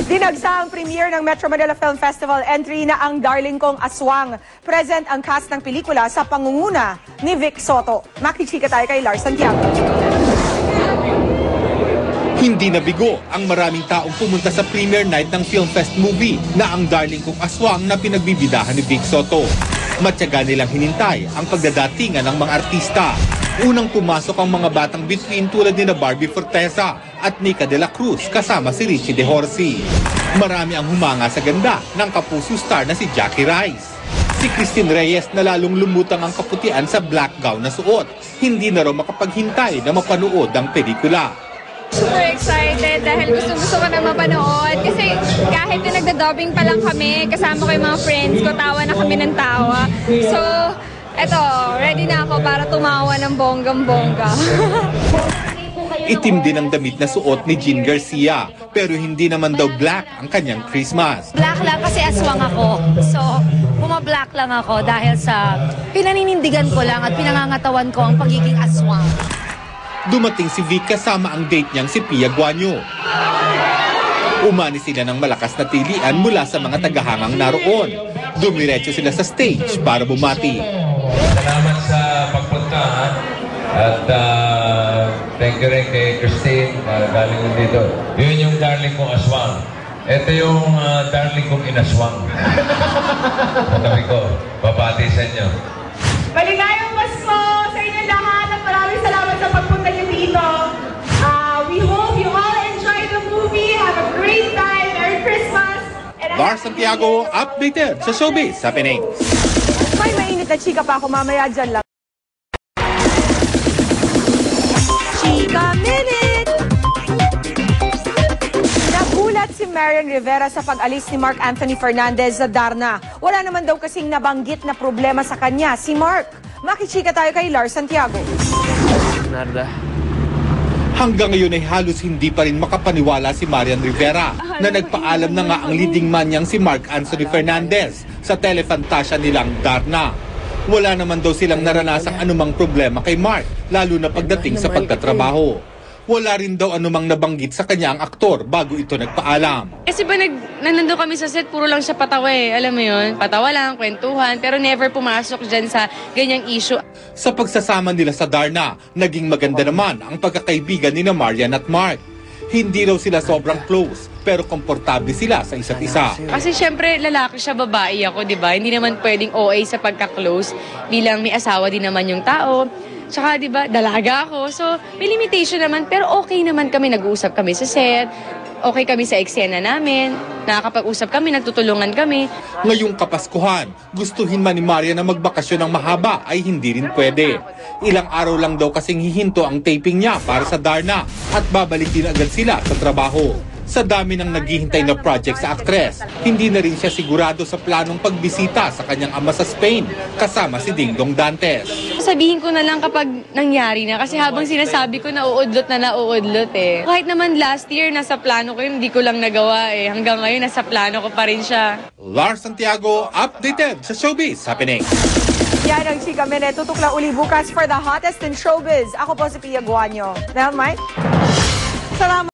Dinagsa ang premiere ng Metro Manila Film Festival entry na Ang Darling Kong Aswang. Present ang cast ng pelikula sa pangunguna ni Vic Soto. Makichika tayo kay Lars Santiago. Hindi nabigo ang maraming taong pumunta sa premiere night ng Film Fest movie na Ang Darling Kong Aswang na pinagbibidahan ni Vic Soto. Matyaga nilang hinintay ang pagdadatingan ng mga artista. Unang pumasok ang mga batang bituin tulad ni Barbie Forteza at Nika de la Cruz kasama si Richie De Horsey. Marami ang humanga sa ganda ng kapuso star na si Jackie Rice. Si Christine Reyes na lalong lumutang ang kaputian sa black gown na suot. Hindi na raw makapaghintay na mapanood ang pelikula. Super excited dahil gusto ko na mapanood kasi kahit na nagda-dubbing pa lang kami, kasama ko yung mga friends ko, tawa na kami ng tawa. So, eto, ready na ako para tumawa ng bonggang-bongga. Itim din ang damit na suot ni Jean Garcia, pero hindi naman daw black ang kanyang Christmas. Black lang kasi aswang ako. So, buma-black lang ako dahil sa pinaninindigan ko lang at pinangangatawan ko ang pagiging aswang. Dumating si Vic kasama ang date niyang si Pia Guanyo. Umani sila ng malakas na tilian mula sa mga tagahangang naroon. Dumiretso sila sa stage para bumati. Salamat sa pagpunta at thank you rin kay Christine galing dito. Yun yung darling kong aswang. Ito yung darling kong inaswang. Sabi ko, babati sa inyo. Maligayang Pasko sa inyo lahat at maraming salamat sa pagpunta niyo dito. We hope you all enjoy the movie. Have a great time. Merry Christmas. Lars Santiago, updated sa Showbiz Happening. May mainit na chika pa ako mamaya dyan lang. Chika Minute! Nagulat si Marian Rivera sa pag-alis ni Mark Anthony Fernandez sa Darna. Wala naman daw kasing nabanggit na problema sa kanya, si Mark. Makichika tayo kay Lars Santiago. Hanggang ngayon ay halos hindi pa rin makapaniwala si Marian Rivera na nagpaalam na nga ang leading man niyang si Mark Anthony Fernandez sa telefantasya nilang Darna. Wala naman daw silang naranasang anumang problema kay Mark, lalo na pagdating sa pagtatrabaho. Wala rin daw anumang nabanggit sa kanya ang aktor bago ito nagpaalam. Kasi ba nandun kami sa set, puro lang siya patawa eh. Alam mo yun, patawa lang, kwentuhan, pero never pumasok dyan sa ganyang issue. Sa pagsasama nila sa Darna, naging maganda naman ang pagkakaibigan ni Marian at Mark. Hindi raw sila sobrang close, pero komportable sila sa isa't isa. Kasi syempre lalaki siya, babae ako, di ba? Hindi naman pwedeng OA sa pagka-close bilang may asawa din naman yung tao. Tsaka, di ba, dalaga ako. So, may limitation naman, pero okay naman kami. Nag-uusap kami sa set, okay kami sa eksena namin, nakakapag-usap kami, nagtutulungan kami. Ngayong Kapaskuhan, gustuhin man ni Maria na magbakasyon ng mahaba ay hindi rin pwede. Ilang araw lang daw kasing hihinto ang taping niya para sa Darna at babalik din agad sila sa trabaho. Sa dami ng naghihintay na project sa aktres, hindi na rin siya sigurado sa planong pagbisita sa kanyang ama sa Spain kasama si Dingdong Dantes. Sabihin ko na lang kapag nangyari na kasi habang sinasabi ko nauudlot na nauudlot eh. Kahit naman last year nasa plano ko yun, hindi ko lang nagawa eh. Hanggang ngayon nasa plano ko pa rin siya. Lars Santiago, updated sa Showbiz Happening. Yan ang Chika Minute. Tutok lang uli bukas for the hottest in showbiz. Ako po si Pia Guanyo. Dahil Mike? Salamat.